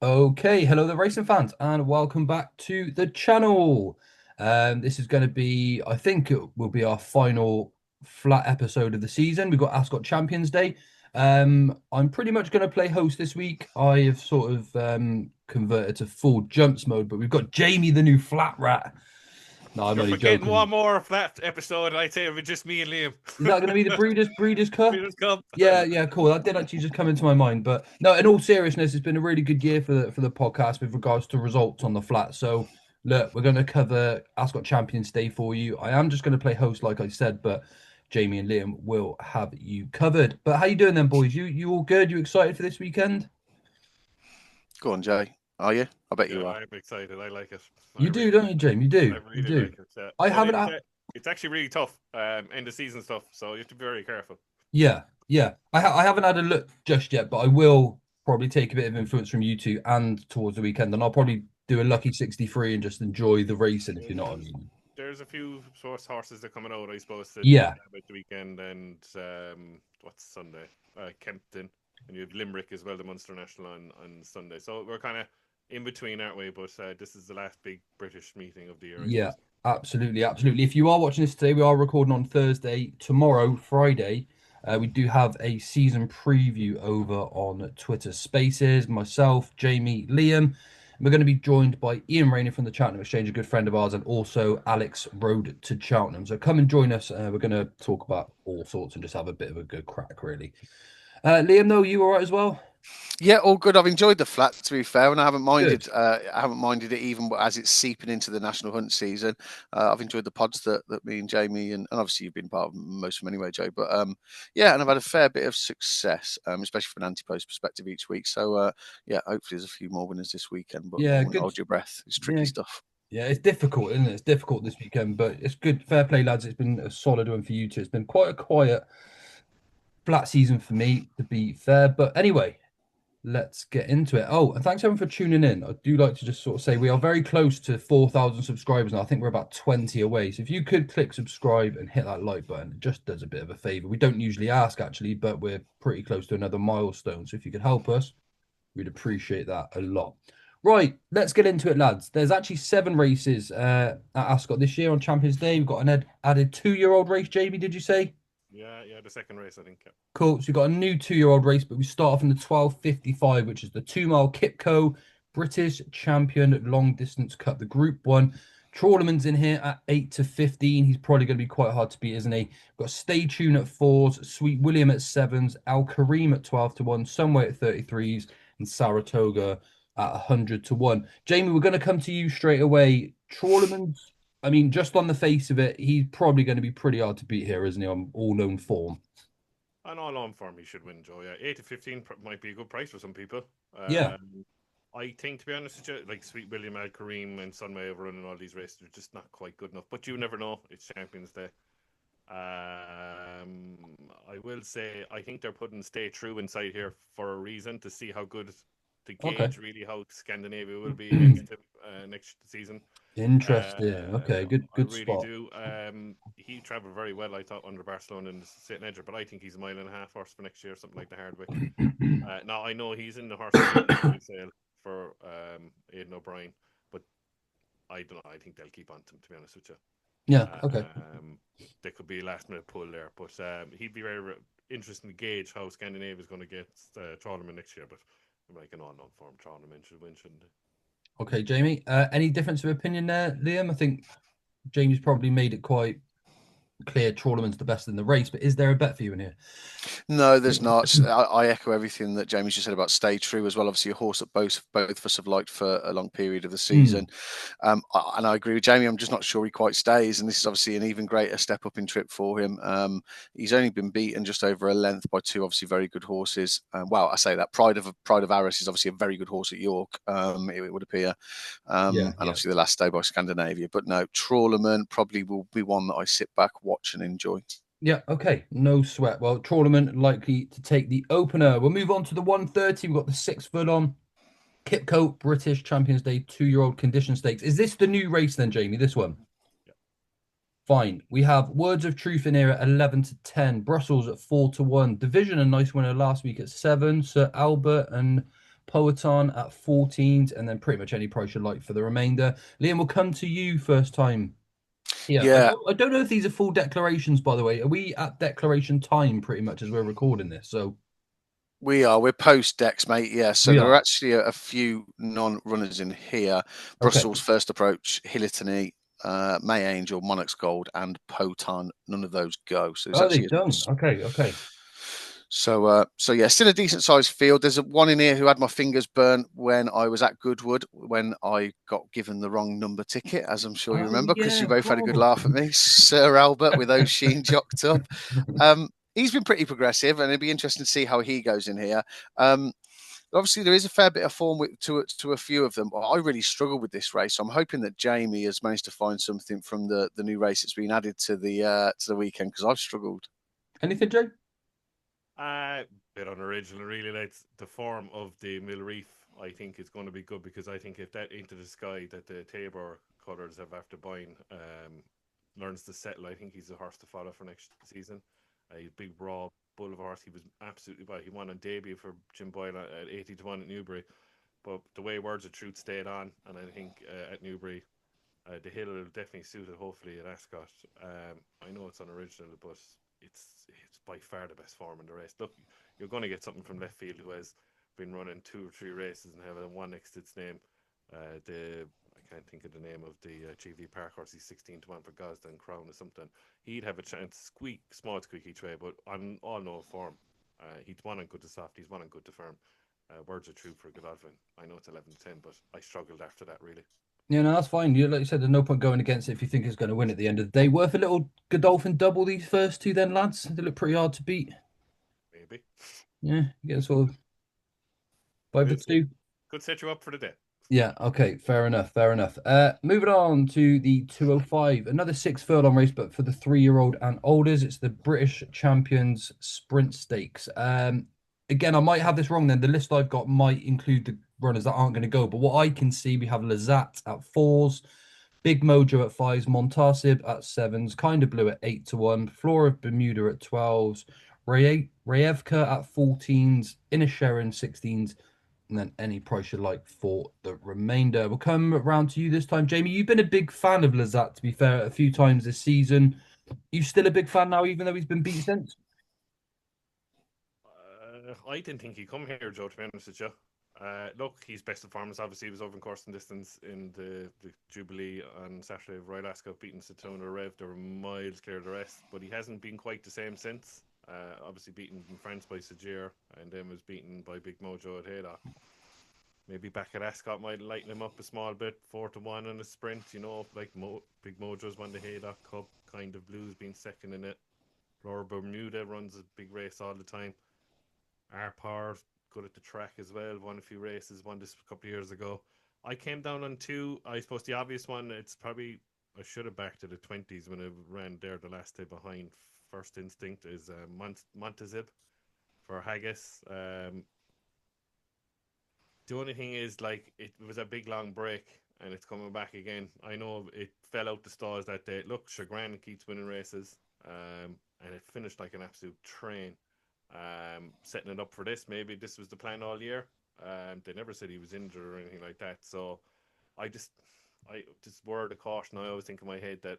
Okay, hello there, racing fans, and welcome back to the channel. This is going to be, I think it will be our final flat episode of the season. We've got Ascot Champions Day. I'm pretty much going to play host this week. I have sort of converted to full jumps mode, but we've got Jaimie, the new flat rat. No, I'm You're only forgetting joking. one more of that episode. I'd say it was just me and Liam. Is that going to be the Breeders' Cup? Breeders' Cup. Yeah, yeah, cool. That did actually just come into my mind. But no, in all seriousness, it's been a really good year for the podcast with regards to results on the flat. So look, we're going to cover Ascot Champions Day for you. I am just going to play host, like I said, but Jaimie and Liam will have you covered. But how you doing then, boys? You all good? You excited for this weekend? Go on, Jay. Are you? I bet Yeah, you are. I'm excited. I like it. I You do, really, don't you, James? You I do. You really do. like it. I But haven't. it's actually really tough. End of season stuff, so you have to be very careful. Yeah, yeah. I haven't had a look just yet, but I will probably take a bit of influence from you two and towards the weekend, and I'll probably do a lucky 63 and just enjoy the racing, if you know what I There's, mean. there's a few source horses that are coming out, I suppose, to Yeah, about the weekend and what's Sunday? Kempton, and you have Limerick as well, the Munster National on Sunday. So we're kind of in between, aren't we? But this is the last big British meeting of the year, I yeah, suppose. absolutely, absolutely. If you are watching this today, we are recording on Thursday. Tomorrow, Friday, we do have a season preview over on Twitter Spaces. Myself, Jaimie, Liam. We're going to be joined by Ian Rainey from the Cheltenham Exchange, a good friend of ours, and also Alex Road to Cheltenham. So come and join us. We're going to talk about all sorts and just have a bit of a good crack, really. Liam, though, you all right as well? Yeah, all good. I've enjoyed the flat, to be fair, and I haven't Good. minded. I haven't minded it even as it's seeping into the national hunt season. I've enjoyed the pods that me and Jaimie and obviously you've been part of most of them anyway, Joe. But yeah, and I've had a fair bit of success, especially from an Ante-Post perspective each week. So yeah, hopefully there's a few more winners this weekend. But I Yeah, wouldn't good. hold your breath. It's tricky Yeah, stuff. yeah, it's difficult, isn't it? It's difficult this weekend, but it's good. Fair play, lads. It's been a solid one for you two. It's been quite a quiet, flat season for me, to be fair. But anyway, let's get into it. Oh, and thanks everyone for tuning in. I do like to just sort of say we are very close to 4,000 subscribers now. I think we're about 20 away. So if you could click subscribe and hit that like button, it just does a bit of a favor. We don't usually ask actually, but we're pretty close to another milestone. So if you could help us, we'd appreciate that a lot. Right, let's get into it, lads. There's actually 7 races at Ascot this year on Champions Day. We've got an added 2-year-old race, Jaimie, did you say? Yeah, the second race, I think. Yeah. Cool. So we've got a new 2-year-old race, but we start off in the 12:55, which is the 2 mile Qipco British Champion Long Distance Cup, the Group 1. Trawlerman's in here at 8 to 15. He's probably going to be quite hard to beat, isn't he? We've got Stay Tune at 4s, Sweet William at 7s, Al Kareem at 12 to 1, Someway at 33s, and Saratoga at 100 to 1. Jaimie, we're going to come to you straight away. Trawlerman's, I mean, just on the face of it, he's probably going to be pretty hard to beat here, isn't he, on all known form? And all on form, he should win, Joe. Yeah, 8 to 15 might be a good price for some people. Yeah. I think, to be honest with you, like Sweet William, Al Kareem, and Sunway over running all these races, they're just not quite good enough. But you never know. It's Champions Day. I will say, I think they're putting Stay True inside here for a reason to see how good to Okay. gauge really how Scandinavia will be next season. Interesting. Okay, I good really spot. do. He travelled very well, I thought, under Barcelona and St. Edger, but I think he's a mile and a half horse for next year, something like the Hardwick. Now I know he's in the horse sale for Aidan O'Brien, but I don't know. I think they'll keep on to him, to be honest with you. Yeah, okay. There could be a last minute pull there, but he'd be very interesting to gauge how Scandinavia is going to get Trawlerman next year. But I'm like an unknown form, Trawlerman should win, shouldn't they? Okay, Jaimie. Any difference of opinion there, Liam? I think Jamie's probably made it quite clear Trawlerman's the best in the race, but is there a bet for you in here? No, there's not. I echo everything that Jaimie's just said about Stay True as well. Obviously, a horse that both of us have liked for a long period of the season. And I agree with Jaimie. I'm just not sure he quite stays. And this is obviously an even greater step up in trip for him. He's only been beaten just over a length by 2 obviously very good horses. Well, I say that Pride of Aris is obviously a very good horse at York. It would appear. And obviously the last day by Scandinavia. But no, Trawlerman probably will be one that I sit back, watch, and enjoy. Yeah, okay. No sweat. Well, Trawlerman likely to take the opener. We'll move on to the 130. We've got the 6 furlong Qipco British Champions Day 2-year-old condition stakes. Is this the new race then, Jaimie? This one? Yeah. Fine. We have Words of Truth in here at 11 to 10. Brussels at 4 to 1. Division, a nice winner last week at 7. Sir Albert and Poeton at 14s, and then pretty much any price you like for the remainder. Liam, we'll come to you first time. Yeah, Yeah, I don't know if these are full declarations, by the way. Are we at declaration time pretty much as we're recording this? So we're post decks, mate. Yeah, so we there are are. actually a few non-runners in here. Okay. Brussels First Approach, Hilitany, May Angel, Monarch's Gold, and Poton. None of those go. So there's Oh, they've actually done. Okay, okay. so yeah, still a decent sized field. There's one in here who had my fingers burnt when I was at Goodwood when I got given the wrong number ticket, as I'm sure you Oh, remember, because yeah, you of both had a good course. laugh at me, Sir Albert, with O'Sheen jocked up. He's been pretty progressive, and it'd be interesting to see how he goes in here. Obviously, there is a fair bit of form to a few of them. I really struggle with this race. So I'm hoping that Jaimie has managed to find something from the new race that's been added to the weekend, because I've struggled. Anything, Jay? Bit unoriginal, really. That's the form of the Mill Reef. I think is going to be good, because I think if that Into the Sky that the Tabor colours have after buying learns to settle, I think he's a horse to follow for next season. A big raw bull of a horse. He was absolutely he won on debut for Jim Boyle at 80-1 at Newbury, but the way Words of Truth stayed on, and I think at Newbury, the hill will definitely suit it. Hopefully at Ascot. I know it's unoriginal, but it's by far the best form in the race. Look, you're going to get something from left field who has been running 2 or 3 races and having one next to its name. I can't think of the name of the GV Park horse. He's 16-1 for Gosden Crown or something. He'd have a chance, small squeak each way, but on all no form. He's won on good to soft. He's won on good to firm. Words are true for Godolphin. I know it's 11-10, but I struggled after that, really. Yeah, no, that's fine. Like you said, there's no point going against it if you think it's going to win at the end of the day. Worth a little Godolphin double these first two, then, lads. They look pretty hard to beat. Maybe. Yeah, you get sort of 5-2. Could set you up for the day. Yeah, okay, fair enough, fair enough. Moving on to the 205, another 6 furlong race, but for the 3-year-old and olders, it's the British Champions Sprint Stakes. Again, I might have this wrong then. The list I've got might include the runners that aren't going to go, but what I can see, we have Lazat at 4s, Big Mojo at 5s, Montasib at 7s, Kind of Blue at 8-1, Flora of Bermuda at 12s, Rayevka at 14s, Inner Sharon 16s, and then any price you like for the remainder. We'll come around to you this time. Jaimie, you've been a big fan of Lazat, to be fair, a few times this season. You still a big fan now, even though he's been beat since? I didn't think he'd come here, Joe, to be honest with you. Look, he's best of performance. Obviously, he was over in course and distance in the Jubilee on Saturday of Royal Ascot, beating Satona Rev. They were miles clear of the rest, but he hasn't been quite the same since. Obviously beaten in France by Sajir, and then was beaten by Big Mojo at Haydock. Maybe back at Ascot might lighten him up a small bit, 4-1 in a sprint, like Big Mojo's won the Haydock Cup, Kind of Blues being second in it. Laura Bermuda runs a big race all the time. Arpar, good at the track as well, won a few races, won this a couple of years ago. I came down on 2. I suppose the obvious one, it's probably, I should have backed to the 20s when I ran there the last day behind First Instinct, is Montazib for Haggis. The only thing is, like, it was a big long break and it's coming back again. I know it fell out the stalls that day. Look, Chagrin keeps winning races, and it finished like an absolute train. Setting it up for this. Maybe this was the plan all year. They never said he was injured or anything like that. So I just word of caution. I always think in my head that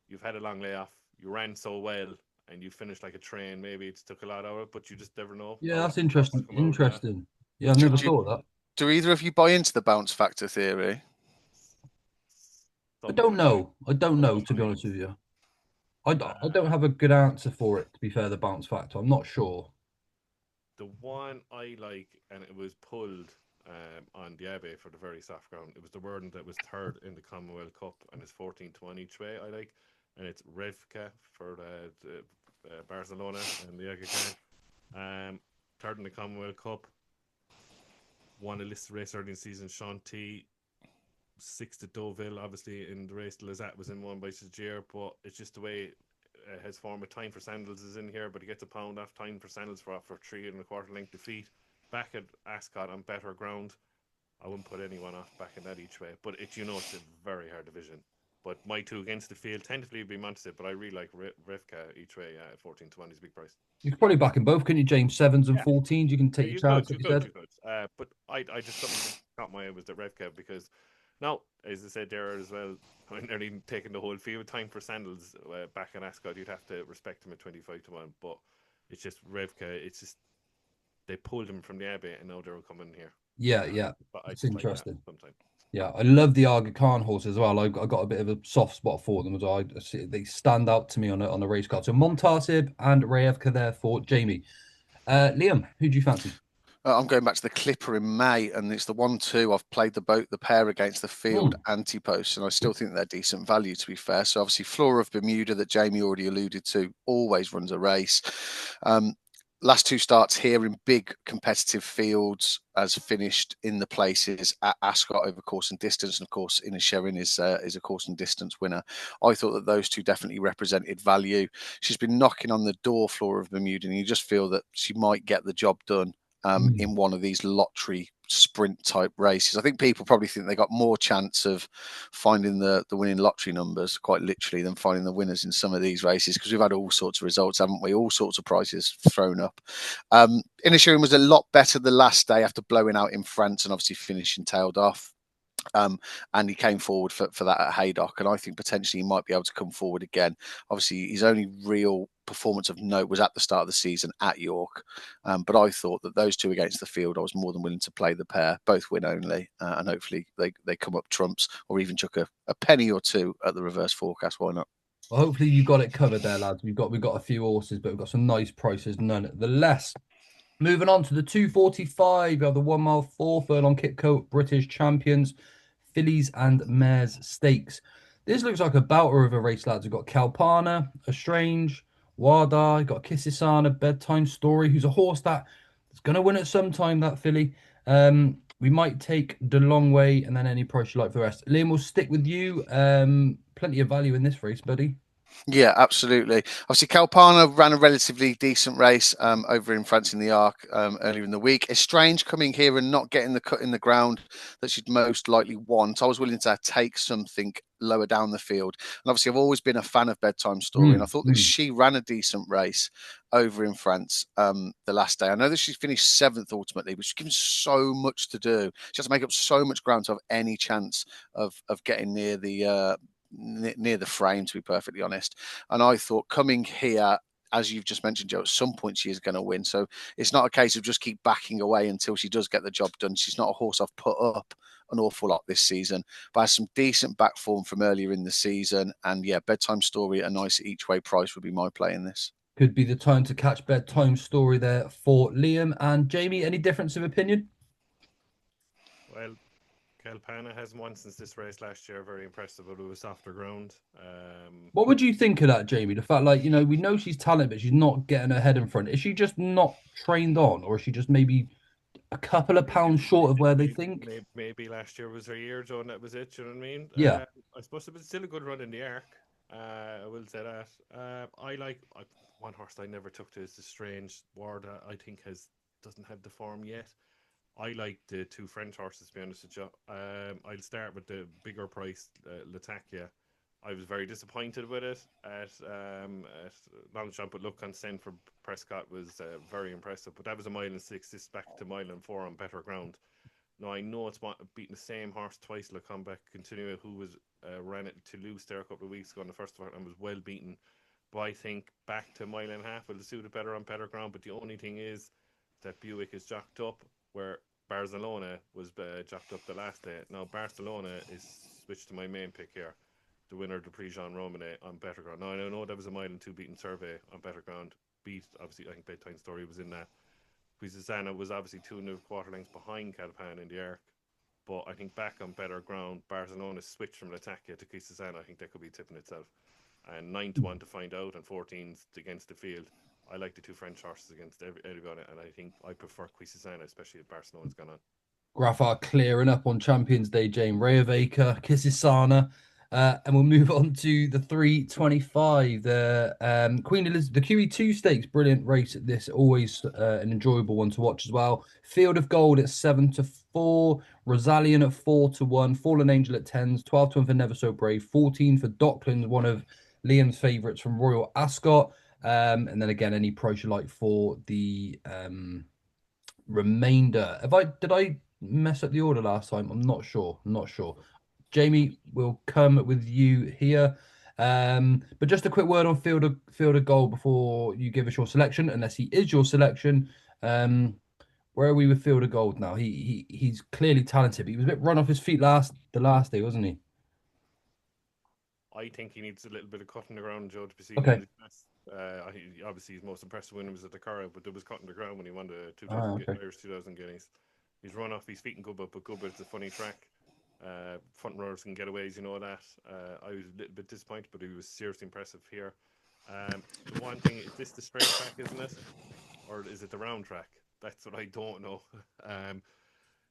you've had a long layoff, you ran so well, and you finished like a train. Maybe it's took a lot out of it, but you just never know. Yeah, that's interesting. Interesting. Yeah, I've Do, never do, thought of that. do either of you buy into the bounce factor theory? I don't know. I don't know, to be honest with you. I don't have a good answer for it, to be fair, the bounce factor. I'm not sure. The one I like, and it was pulled on the Abbey for the very soft ground. It was the Wrenn that was third in the Commonwealth Cup, and it's 14-1 each way. I like, and it's Revka for the Barcelona and the Aga Khan. Third in the Commonwealth Cup. Won a list race early in the season. Sean T. 6th at Deauville, obviously in the race. Lazat was in one by Sajir, but it's just the way his form of Time for Sandals is in here, but he gets a pound off Time for Sandals for 3 1/4 length defeat. Back at Ascot on better ground, I wouldn't put anyone off back in that each way, but it's a very hard division. But my 2 against the field tentatively would be Montazib, but I really like Rivka each way at 14-1. He's a big price. You could probably back them both, couldn't you, James? 7s and 14s. You can take your chance, like you said. But I just something that caught my eye was the Revka because now, as I said there as well, I'm nearly taking the whole field time for Sandals back in Ascot. You'd have to respect him at 25-1, but it's just Revka. It's just they pulled him from the Abbey and now they're coming here. Yeah. But I It's just like that interesting. sometimes. Yeah, I love the Aga Khan horse as well. I got a bit of a soft spot for them as well. They stand out to me on a race card. So Montasib and Rayevka there for Jaimie. Liam, who do you fancy? I'm going back to the Clipper in May, and it's the 1-2. I've played the pair against the field Ante-Post, and I still think they're decent value, to be fair. So obviously, Flora of Bermuda that Jaimie already alluded to always runs a race. Last two starts here in big competitive fields has finished in the places at Ascot over course and distance, and of course Inisherin is a course and distance winner. I thought that those two definitely represented value. She's been knocking on the door, Flora of Bermuda, and you just feel that she might get the job done in one of these lottery sprint type races. I think people probably think they got more chance of finding the winning lottery numbers, quite literally, than finding the winners in some of these races, because we've had all sorts of results, haven't we? All sorts of prices thrown up. Inisherin was a lot better the last day after blowing out in France and obviously finishing tailed off. And he came forward for that at Haydock, and I think potentially he might be able to come forward again. Obviously, his only real performance of note was at the start of the season at York, but I thought that those two against the field, I was more than willing to play the pair, both win only, and hopefully they come up trumps or even chuck a penny or two at the reverse forecast. Why not? Well, hopefully you got it covered there, lads. We've got a few horses, but we've got some nice prices nonetheless. Moving on to the 245 of the 1 mile 4 furlong Qipco British Champions, fillies and mares stakes. This looks like a bouter of a race, lads. We've got Kalpana, Estrange, Wada, got Kisisana, Bedtime Story, who's a horse that is going to win at some time, that filly. We might take the long way and then any price you like for the rest. Liam, we'll stick with you. Plenty of value in this race, buddy. Yeah, absolutely. Obviously, Kalpana ran a relatively decent race over in France in the Arc earlier in the week. Estrange coming here and not getting the cut in the ground that she'd most likely want. I was willing to take something lower down the field. And obviously, I've always been a fan of Bedtime Story, and I thought that she ran a decent race over in France the last day. I know that she finished 7th ultimately, but she's given so much to do. She has to make up so much ground to have any chance of getting near the frame, to be perfectly honest. And I thought coming here, as you've just mentioned, Joe, at some point she is going to win. So it's not a case of just keep backing away until she does get the job done. She's not a horse I've put up an awful lot this season, but has some decent back form from earlier in the season. And yeah, Bedtime Story at a nice each way price would be my play in this. Could be the time to catch Bedtime Story there for Liam and Jaimie. Any difference of opinion? Well, Kalpana hasn't won since this race last year. Very impressive, but it was softer ground. What would you think of that, Jaimie? The fact, like, we know she's talented, but she's not getting her head in front. Is she just not trained on, or is she just maybe a couple of pounds short of where they think? Maybe last year was her year, Joe, and that was it. You know what I mean? Yeah. I suppose it was still a good run in the Arc. I will say that. I like one horse I never took to is the Strange Warda. I think doesn't have the form yet. I like the two French horses, to be honest with you. I'll start with the bigger price, Latakia. I was very disappointed with it at Longchamp, but look, Consent for Prescott was very impressive. But that was a 1.6 miles. This back to 1.4 miles on better ground. Now, I know it's beating the same horse twice, Le Combat Continue, who was ran it to Toulouse there a couple of weeks ago in the first one and was well beaten. But I think back to 1.5 miles will suit it better on better ground. But the only thing is that Buick is jocked up, where Barcelona was jocked up the last day. Now, Barcelona is switched to my main pick here, the winner of the Prix Jean Romane on better ground. Now, I know that was a 1.2 miles beaten Survey on better ground. Obviously, I think Bedtime Story was in that. Quisisana was obviously 2.25 lengths behind Kalpan in the Arc. But I think back on better ground, Barcelona switched from Latakia to Quisisana. I think that could be tipping itself. And 9-1 to find out, and 14s against the field. I like the two French horses against everybody, and I think I prefer Quisisana, especially if Barcelona's gone on. Graphar clearing up on Champions Day, James Rayavaka, Kisisana. And we'll move on to the 325, the Queen Elizabeth, the QE2 stakes. Brilliant race at this, always an enjoyable one to watch as well. Field of Gold at 7-4, Rosalian at 4-1, Fallen Angel at 10s, 12-1 for Never So Brave, 14 for Docklands, one of Liam's favourites from Royal Ascot. And then again, any price you like for the Remainder. Did I mess up the order last time? I'm not sure. I'm not sure. Jaimie will come with you here. But just a quick word on field of goal before you give us your selection, unless he is your selection. Where are we with field of gold now? He's clearly talented, but he was a bit run off his feet the last day, wasn't he? I think he needs a little bit of cutting the ground, Joe, to be seen Okay. his best. Obviously, his most impressive win was at the Curragh, but there was cutting the ground when he won the Ah, 2000 okay. Irish 2000 guineas. He's run off his feet in Goodwood, but Goodwood's a funny track. Front runners can get aways, you know that. I was a little bit disappointed, but he was seriously impressive here. The one thing is this the straight track, isn't it, or is it the round track? That's what I don't know.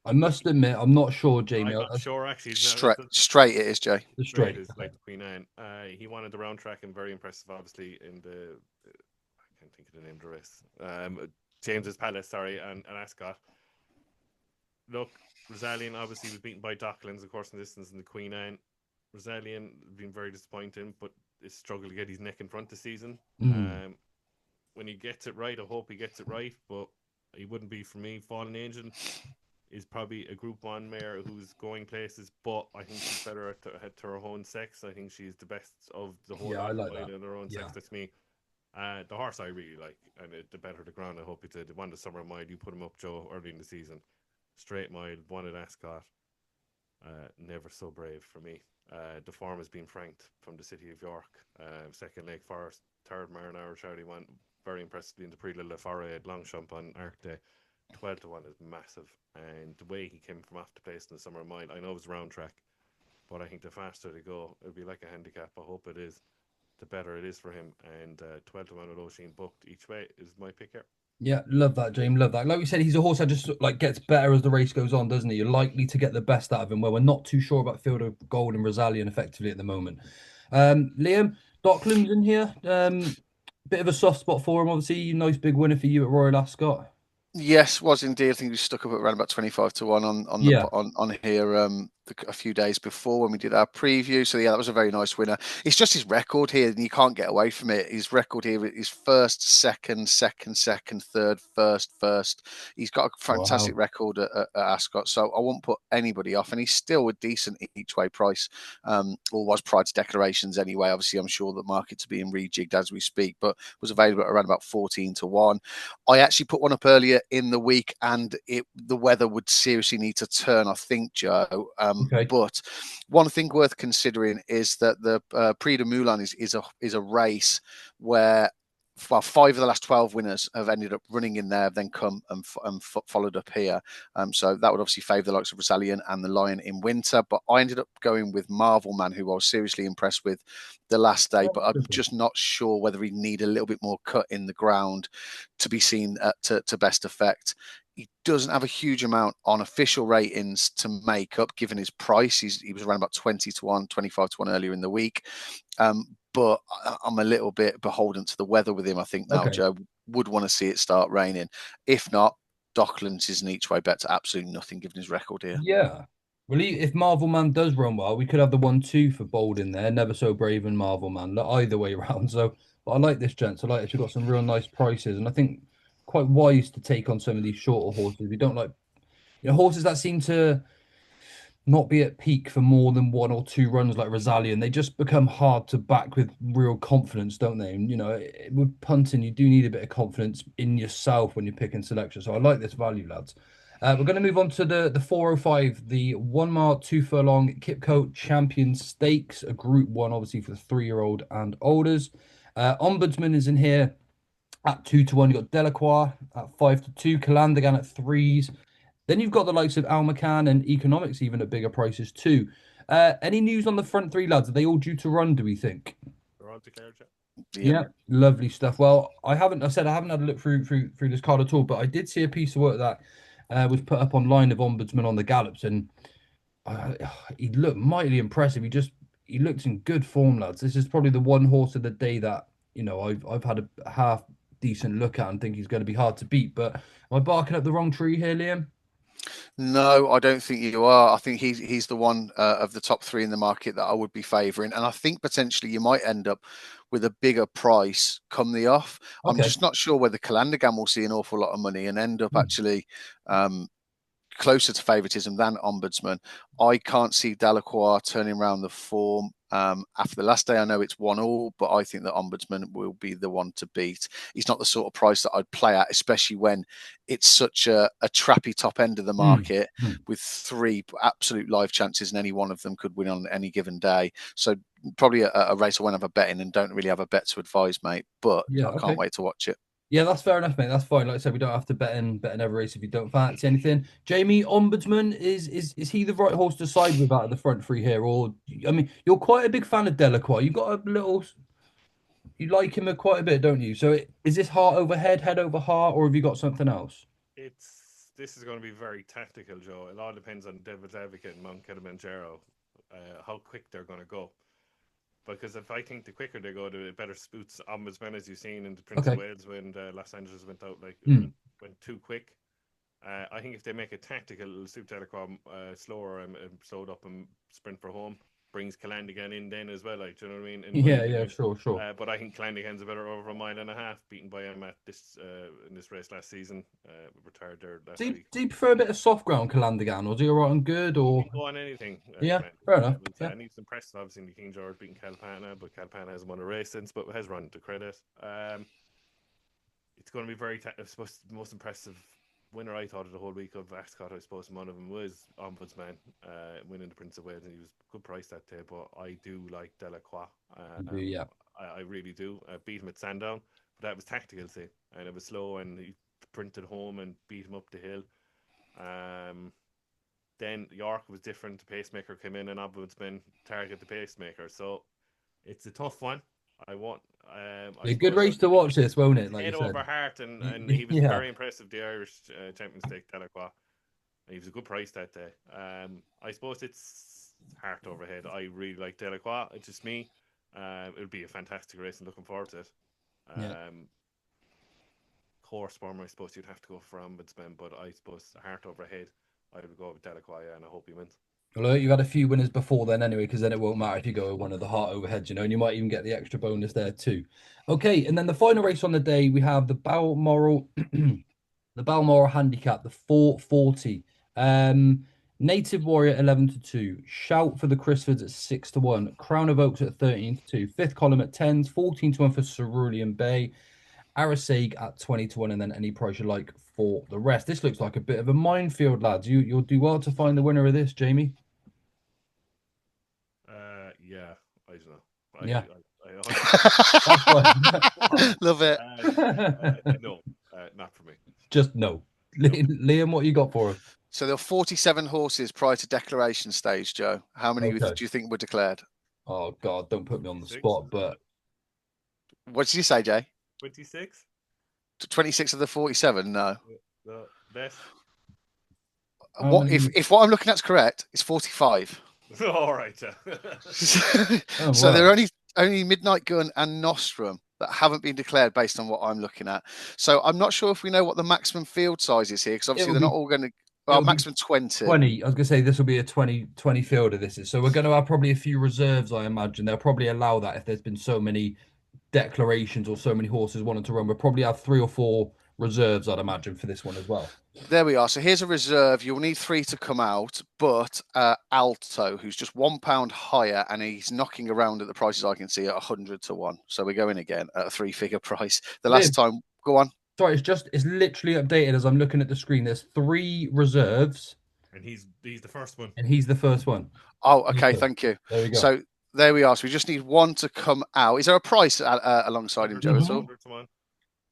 I must admit, I'm not sure, I'm Jaimie. not sure actually. Straight it is, Jay. The Straight straight. is Okay. like the Queen Anne. He wanted the round track and very impressive, obviously, in the I can't think of the name of the race. James's Palace, sorry, and Ascot. Look, Rosalian obviously was beaten by Docklands, of course, in distance in the Queen Anne. Rosalian been very disappointing, but is struggled to get his neck in front this season. Mm. When he gets it right, I hope he gets it right, but he wouldn't be for me. Fallen Angel is probably a Group 1 mare who's going places, but I think she's better at her own sex. I think she's the best of the whole Yeah, I lot like that. in her own Yeah. sex. That's me. The horse I really like, and the better the ground, I hope it's the one the Summer Mile. You put him up, Joe, early in the season. Straight Mile, one at Ascot. Never so brave for me. The form has been franked from the City of York. Second Lake Forest, third Marinara Charity one. Very impressively in the Prix de la Forêt at Longchamp on Arc Day. 12 to 1 is massive. And the way he came from off the pace in the Summer Mile, I know it was round track, but I think the faster they go, it'll be like a handicap. I hope it is. The better it is for him. And 12 to 1 with Oisin booked each way is my pick here. Yeah, love that, James. Love that. Like we said, he's a horse that just like gets better as the race goes on, doesn't he? You're likely to get the best out of him. Where we're not too sure about Field of Gold and Rosalian effectively at the moment. Liam, Docklands in here. Bit of a soft spot for him, obviously. Nice big winner for you at Royal Ascot. Yes, was indeed. I think we stuck up at around about 25 to 1 Yeah. on here a few days before when we did our preview. So yeah, that was a very nice winner. It's just his record here, and you can't get away from it. His record here is first, second, third, first. He's got a fantastic Wow. record at Ascot, so I won't put anybody off, and he's still a decent each way price. Or was prior to declarations anyway. Obviously, I'm sure the markets are being rejigged as we speak, but was available at around about 14 to 1. I actually put one up earlier in the week, and the weather would seriously need to turn, I think, Joe. Okay. But one thing worth considering is that the Prix de Moulin is a race where, well, 5 of the last 12 winners have ended up running in there, then come and followed up here. So that would obviously favour the likes of Rosalian and the Lion in winter. But I ended up going with Marvel Man, who I was seriously impressed with the last day. But I'm just not sure whether he'd need a little bit more cut in the ground to be seen to best effect. He doesn't have a huge amount on official ratings to make up, given his price. He was around about 20 to 1, 25 to 1 earlier in the week. But I'm a little bit beholden to the weather with him. I think now, Okay. Joe would want to see it start raining. If not, Docklands is an each way bet to absolutely nothing, given his record here. Yeah. Well, if Marvel Man does run well, we could have the 1-2 for Bold in there. Never So Brave and Marvel Man. Either way around. So, but I like this, gents. I like it. You've got some real nice prices, and I think quite wise to take on some of these shorter horses. We don't like, horses that seem to not be at peak for more than 1 or 2 runs like Rosalian. They just become hard to back with real confidence, don't they? And with punting, you do need a bit of confidence in yourself when you're picking selection. So I like this value, lads. We're going to move on to the 405, the 1 mile 2 furlong Qipco Champions Stakes, a Group 1, obviously for the 3-year-old and olders. Ombudsman is in here at 2 to 1. You got Delacroix at 5 to 2, Calandagan at 3s. Then you've got the likes of Al McCann and Economics even at bigger prices too. Any news on the front 3 lads? Are they all due to run, do we think? They're all declared, Yeah, lovely stuff. Well, I haven't had a look through this card at all, but I did see a piece of work that was put up online of Ombudsman on the gallops, and uh, he looked mightily impressive. He looked in good form, lads. This is probably the one horse of the day that I've had a half decent look at and think he's going to be hard to beat. But am I barking up the wrong tree here, Liam? No, I don't think you are. I think he's the one of the top three in the market that I would be favouring, and I think potentially you might end up with a bigger price come the off. I'm Okay. just not sure whether Calandagan will see an awful lot of money and end up Hmm. actually closer to favouritism than Ombudsman. I can't see Delacroix turning around the form. After the last day, I know it's 1-1, but I think that Ombudsman will be the one to beat. He's not the sort of price that I'd play at, especially when it's such a trappy top end of the market with 3 absolute live chances, and any one of them could win on any given day. So probably a race I won't have a bet in and don't really have a bet to advise, mate. But Yeah. I can't wait to watch it. Yeah, that's fair enough, mate. That's fine. Like I said, we don't have to bet in every race if you don't fancy anything. Jaimie, Ombudsman, is he the right horse to side with out of the front three here? Or I mean, you're quite a big fan of Delacroix. You got a little, you like him quite a bit, don't you? So is this heart over head, head over heart, or have you got something else? This is going to be very tactical, Joe. It all depends on Devil's Advocate and Mount Kilimanjaro, how quick they're going to go. Because if I think the quicker they go, the better suits Ombudsman, as you've seen in the Prince of Wales when Los Angeles went out, went too quick. I think if they make a tactical, it'll suit Delacroix slower and slowed up and sprint for home. Brings Calandagan in then as well, like, do you know what I mean? Yeah, sure. But I think Calandagan's a better over a mile and a half, beaten by him at this in this race last season. Retired there last week. Do you prefer a bit of soft ground, Calandagan, or do you all right and good? Or go on anything. Yeah, fair enough. And he's impressed, obviously, in the King George beating Calpana, but Calpana hasn't won a race since, but has run to credit. It's going to be I suppose the most impressive winner I thought of the whole week of Ascot, I suppose one of them was Ombudsman, winning the Prince of Wales, and he was good price that day. But I do like Delacroix. Yeah, I really do. I beat him at Sandown, but that was tactical, see, and it was slow, and he sprinted home and beat him up the hill. Then York was different. The pacemaker came in, and Ombudsman target the pacemaker. So it's a tough one. I want. a good race to watch this, won't it? Like head you said. over heart, and he was very impressive. The Irish Champions League Delacroix. He was a good price that day. I suppose it's heart over head. I really like Delacroix. It's just me. It'll be a fantastic race, and looking forward to it. Horse form, I suppose you'd have to go for Ombudsman, but I suppose heart over head, I would go with Delacroix, and I hope he wins. Well, you've had a few winners before then anyway, because then it won't matter if you go with one of the heart overheads, and you might even get the extra bonus there too. Okay, and then the final race on the day, we have the Balmoral, the Balmoral Handicap, the 440. Native Warrior 11-2. Shout for the Crisfords at 6-1. Crown of Oaks at 13-2. Fifth Column at 10s. 14-1 for Cerulean Bay. Arasage at 20-1, and then any price you like for the rest. This looks like a bit of a minefield, lads. You'll do well to find the winner of this, Jaimie. Yeah, I don't know. Yeah. Love it. No, not for me. Just no. Liam, what you got for us? So there were 47 horses prior to declaration stage, Joe. How many do you think were declared? Oh, God, don't put me on the spot, but... What did you say, Jay? 26? 26 of the 47? No. The best. If what I'm looking at is correct, it's 45. All right. So there are only Midnight Gun and Nostrum that haven't been declared based on what I'm looking at. So I'm not sure if we know what the maximum field size is here, because obviously they're not all going to... Well, maximum 20. 20. I was going to say this will be a 20 fielder. This is. So we're going to have probably a few reserves, I imagine. They'll probably allow that if there's been so many declarations or so many horses wanting to run. We'll probably have 3 or 4 reserves, I'd imagine, for this one as well. There we are. So here's a reserve. You'll need 3 to come out, but Alto, who's just £1 higher, and he's knocking around at the prices I can see at 100-1. So we're going again at a 3-figure price. The last time, go on. Sorry, it's literally updated as I'm looking at the screen. There's 3 reserves, and he's the first one. And he's the first one. Oh, okay. Thank you. There we go. So there we are. So we just need 1 to come out. Is there a price alongside him, Joe? At all?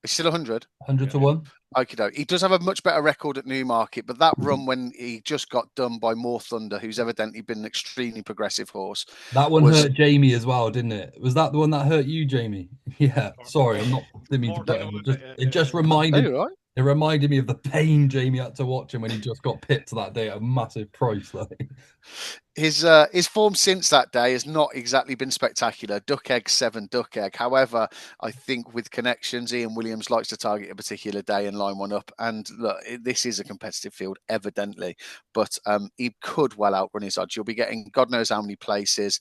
It's still 100. 100-1. Okay, he does have a much better record at Newmarket, but that run when he just got done by More Thunder, who's evidently been an extremely progressive horse. That one hurt Jaimie as well, didn't it? Was that the one that hurt you, Jaimie? Yeah. Sorry, I'm not. Didn't mean to put him. It just reminded. It reminded me of the pain Jaimie had to watch him when he just got pipped that day at a massive price. Like, his form since that day has not exactly been spectacular. Duck egg 7, duck egg. However, I think with connections, Ian Williams likes to target a particular day and line one up. And look, this is a competitive field, evidently, but he could well outrun his odds. You'll be getting God knows how many places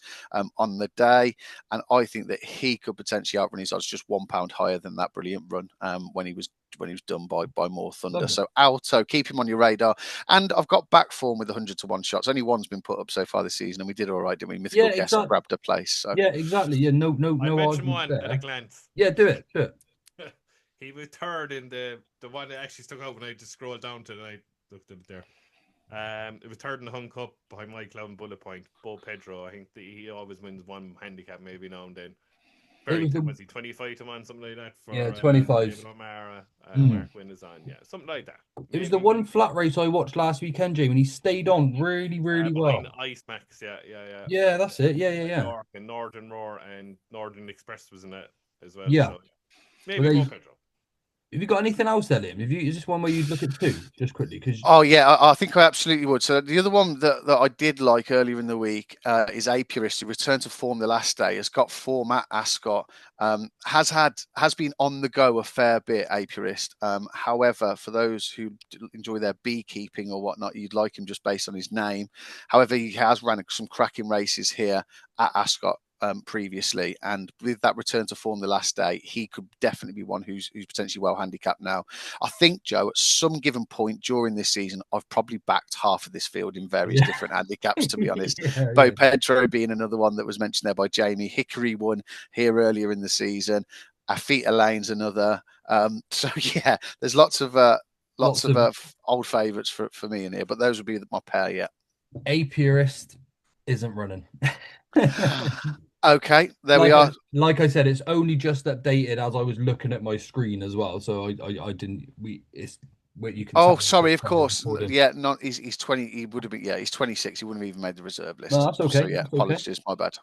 on the day, and I think that he could potentially outrun his odds just £1 higher than that brilliant run when he was done by more thunder. Lovely. So Alto, keep him on your radar. And I've got back form with 100 to 1 shots. Only one's been put up so far this season, and we did all right, didn't we? Mythical Guest exactly. grabbed a place. So. Yeah, exactly. Yeah, no I mentioned argument one there. at a glance. Yeah, do it. He was third in the one that actually stuck out when I just scrolled down to it and I looked at it there. It was third in the Hung Cup behind my clown Bullet Point. Bo Pedro, I think he always wins one handicap maybe now and then. Was he 25 to 1, something like that? For 25. David O'Mara, Mark Wynn is on, something like that. It was the one flat race I watched last weekend, Jaimie, and he stayed on really well. Ice Max, yeah. Yeah, that's it. Yeah. York and Northern Roar and Northern Express was in it as well. Yeah. So maybe Bo Pedro. Have you got anything else there, Liam? Is this one where you'd look at two, just quickly? Oh, yeah, I think I absolutely would. So the other one that I did like earlier in the week is Apurist, who returned to form the last day, has got form at Ascot, has been on the go a fair bit, Apurist. However, for those who enjoy their beekeeping or whatnot, you'd like him just based on his name. However, he has ran some cracking races here at Ascot previously, and with that return to form the last day, he could definitely be one who's potentially well handicapped now. I think, Joe, at some given point during this season, I've probably backed half of this field in various different handicaps, to be honest. Bo Pedro being another one that was mentioned there by Jaimie. Hickory won here earlier in the season. Afita Lane's another. So yeah, there's lots of old favourites for me in here, but those would be my pair. Yeah, Apurist isn't running. Okay, there we are. Like I said, it's only just updated as I was looking at my screen as well. So I didn't. It's where you can. Oh, sorry. Of course, yeah. Not he's 20. He would have been. Yeah, he's 26. He wouldn't have even made the reserve list. No, that's okay. So yeah, apologies. My bad.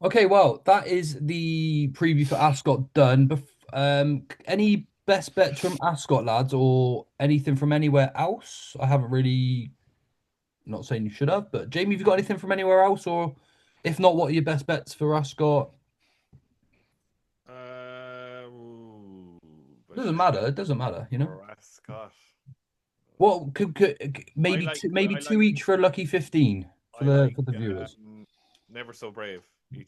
Okay, well, that is the preview for Ascot done. Any best bets from Ascot, lads, or anything from anywhere else? I haven't really. Not saying you should have, but Jaimie, have you got anything from anywhere else, or if not, what are your best bets for Ascot? Doesn't matter. It doesn't matter, you know. For Ascot. Well, could maybe two each for a lucky 15 for the viewers. Never So Brave.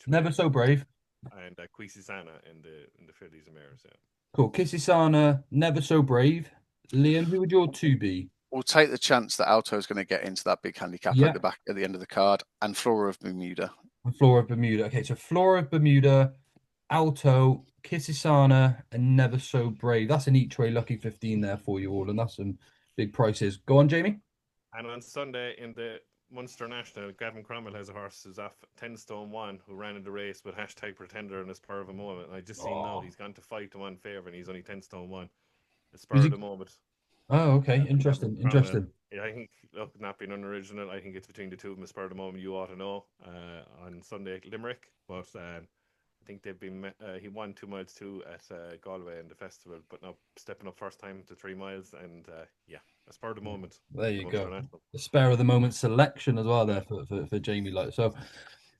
Never So Brave. And Quisisana in the fillies and mares. Yeah. Cool. Quisisana, Never So Brave. Liam, who would your two be? We'll take the chance that Alto is going to get into that big handicap at the end of the card, and Flora of Bermuda. Okay, so Flora of Bermuda, Alto, Quisisana, and Never So Brave. That's an each way lucky 15 there for you all, and that's some big prices. Go on, Jaimie. And on Sunday in the Munster National, Gavin Cromwell has a horse who's off 10 stone 1 who ran in the race with #Pretender in a spur of a moment. And I just seen now he's gone to 5 to 1 favour and he's only 10 stone 1. A spur of the moment. Oh, okay. Interesting. Yeah, I think, look, not being unoriginal, I think it's between the two of them. A spur of the moment, you ought to know. On Sunday at Limerick, but I think they've been. He won 2 miles 2 at Galway in the festival, but now stepping up first time to 3 miles, and a spur of the moment. There you go. The spur of the moment selection as well there for Jaimie. Like so.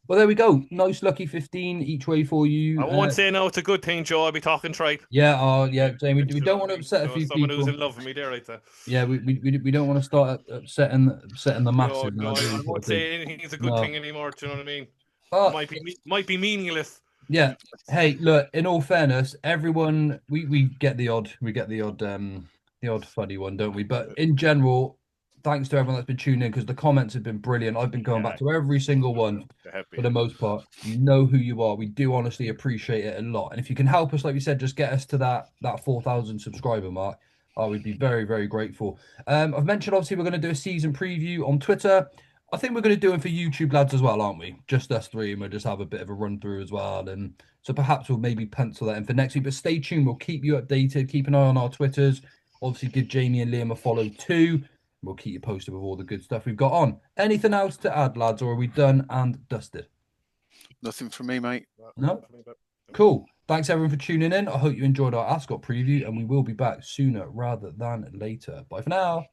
Well, there we go. Nice lucky 15 each way for you. I won't say no. It's a good thing, Joe. I'll be talking tripe. Yeah. Jaimie. We don't want to upset a few someone people. Who's in love with me there, right there. Yeah. We don't want to start upsetting the masses. No, I won't say anything's a good thing anymore. Do you know what I mean? Might be meaningless. Yeah. Hey, look. In all fairness, everyone we get the odd funny one, don't we? But in general, thanks to everyone that's been tuning in because the comments have been brilliant. I've been going back to every single one for the most part. You know who you are. We do honestly appreciate it a lot. And if you can help us, like we said, just get us to that 4,000 subscriber mark. We'd be very, very grateful. I've mentioned obviously we're going to do a season preview on Twitter. I think we're going to do it for YouTube lads as well, aren't we? Just us three, and we'll just have a bit of a run through as well. And so perhaps we'll maybe pencil that in for next week. But stay tuned. We'll keep you updated. Keep an eye on our Twitters. Obviously, give Jaimie and Liam a follow too. We'll keep you posted with all the good stuff we've got on. Anything else to add, lads, or are we done and dusted? Nothing from me, mate. No? Cool. Thanks everyone for tuning in. I hope you enjoyed our Ascot preview, and we will be back sooner rather than later. Bye for now.